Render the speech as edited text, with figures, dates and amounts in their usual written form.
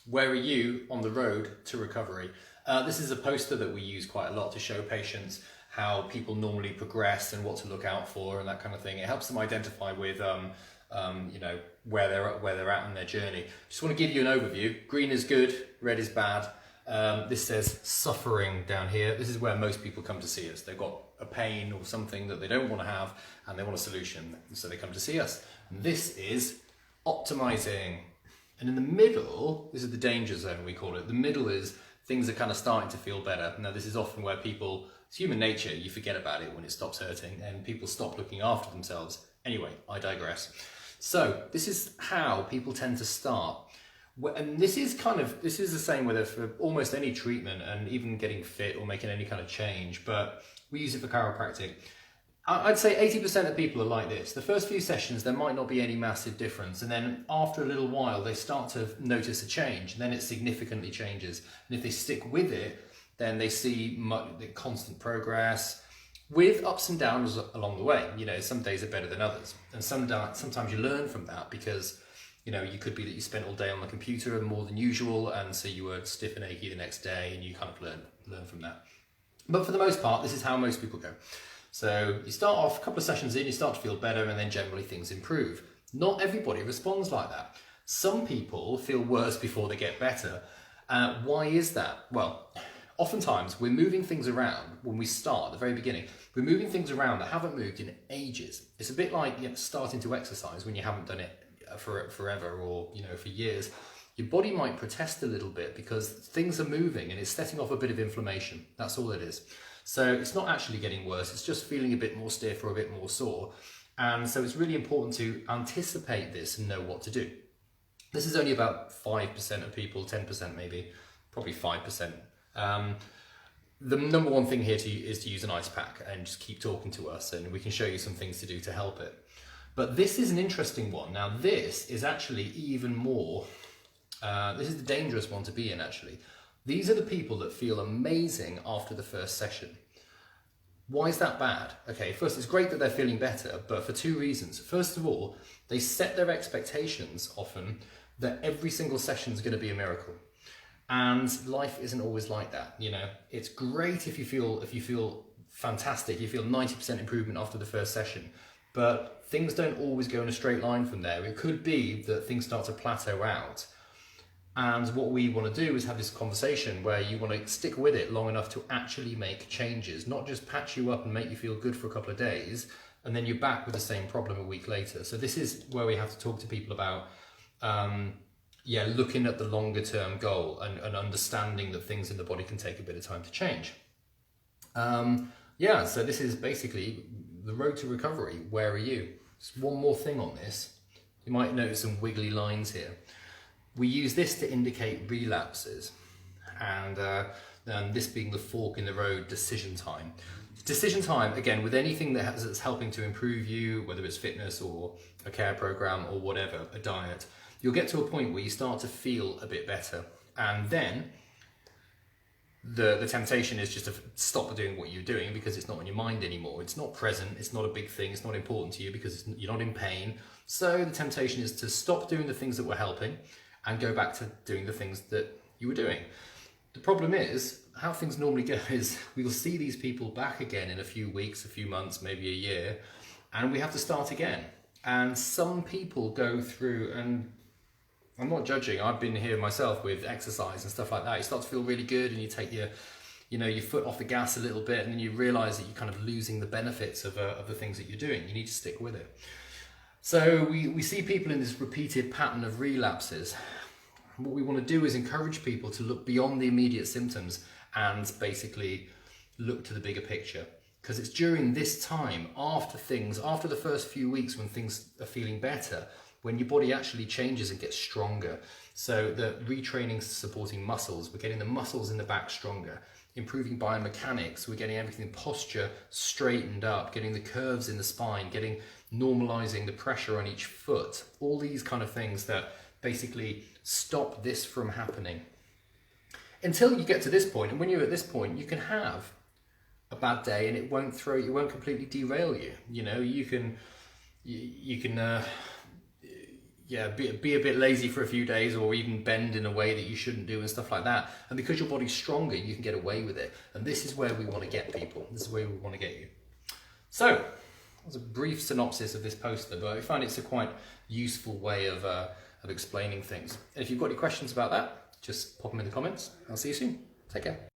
Where are you on the road to recovery? This is a poster that we use quite a lot to show patients how people normally progress and what to look out for and that kind of thing. It helps them identify with where they're at in their journey. Just want to give you an overview. Green is good, red is bad. This says suffering down here. This is where most people come to see us. They've got a pain or something that they don't want to have and they want a solution, so they come to see us. And this is optimizing. And in the middle, this is the danger zone, we call it. The middle is things are kind of starting to feel better. Now, this is often where people, it's human nature, you forget about it when it stops hurting and people stop looking after themselves. Anyway, I digress. So this is how people tend to start. And this is the same whether for almost any treatment and even getting fit or making any kind of change, but we use it for chiropractic. I'd say 80% of people are like this. The first few sessions, there might not be any massive difference. And then after a little while, they start to notice a change. And then it significantly changes. And if they stick with it, then they see constant progress with ups and downs along the way. You know, some days are better than others. And sometimes you learn from that because, you know, you could be that you spent all day on the computer more than usual. And so you were stiff and achy the next day and you kind of learn from that. But for the most part, this is how most people go. So you start off a couple of sessions in, you start to feel better, and then generally things improve. Not everybody responds like that. Some people feel worse before they get better. Why is that? Well, oftentimes we're moving things around when we start at the very beginning. We're moving things around that haven't moved in ages. It's a bit like starting to exercise when you haven't done it for forever or for years. Your body might protest a little bit because things are moving and it's setting off a bit of inflammation. That's all it is. So it's not actually getting worse, it's just feeling a bit more stiff or a bit more sore. And so it's really important to anticipate this and know what to do. This is only about 5% of people, 10% maybe, probably 5%. The number one thing here is to use an ice pack and just keep talking to us, and we can show you some things to do to help it. But this is an interesting one. Now this is actually even more, this is the dangerous one to be in actually. These are the people that feel amazing after the first session. Why is that bad? Okay, first, it's great that they're feeling better, but for two reasons. First of all, they set their expectations often that every single session is going to be a miracle. And life isn't always like that, It's great if you feel fantastic, you feel 90% improvement after the first session, but things don't always go in a straight line from there. It could be that things start to plateau out. And what we want to do is have this conversation where you want to stick with it long enough to actually make changes, not just patch you up and make you feel good for a couple of days, and then you're back with the same problem a week later. So this is where we have to talk to people about, looking at the longer term goal and understanding that things in the body can take a bit of time to change. So this is basically the road to recovery. Where are you? Just one more thing on this. You might notice some wiggly lines here. We use this to indicate relapses, and this being the fork in the road, decision time. Decision time, again, with anything that's helping to improve you, whether it's fitness or a care program or whatever, a diet, you'll get to a point where you start to feel a bit better. And then the temptation is just to stop doing what you're doing because it's not on your mind anymore. It's not present, it's not a big thing, it's not important to you because you're not in pain. So the temptation is to stop doing the things that were helping and go back to doing the things that you were doing. The problem is, how things normally go is we'll see these people back again in a few weeks, a few months, maybe a year, and we have to start again. And some people go through, and I'm not judging, I've been here myself with exercise and stuff like that. You start to feel really good and you take your foot off the gas a little bit, and then you realize that you're kind of losing the benefits of the things that you're doing. You need to stick with it. So we see people in this repeated pattern of relapses. What we want to do is encourage people to look beyond the immediate symptoms and basically look to the bigger picture. Because it's during this time, after the first few weeks when things are feeling better, when your body actually changes and gets stronger. So the retraining supporting muscles, we're getting the muscles in the back stronger, improving biomechanics, we're getting everything, posture straightened up, getting the curves in the spine, normalizing the pressure on each foot, all these kind of things that basically stop this from happening. Until you get to this point, and when you're at this point, you can have a bad day and it won't completely derail you. You can yeah, be a bit lazy for a few days, or even bend in a way that you shouldn't do and stuff like that. And because your body's stronger, you can get away with it. And this is where we want to get people. This is where we want to get you. So that was a brief synopsis of this poster, but I find it's a quite useful way of explaining things. And if you've got any questions about that, just pop them in the comments. I'll see you soon. Take care.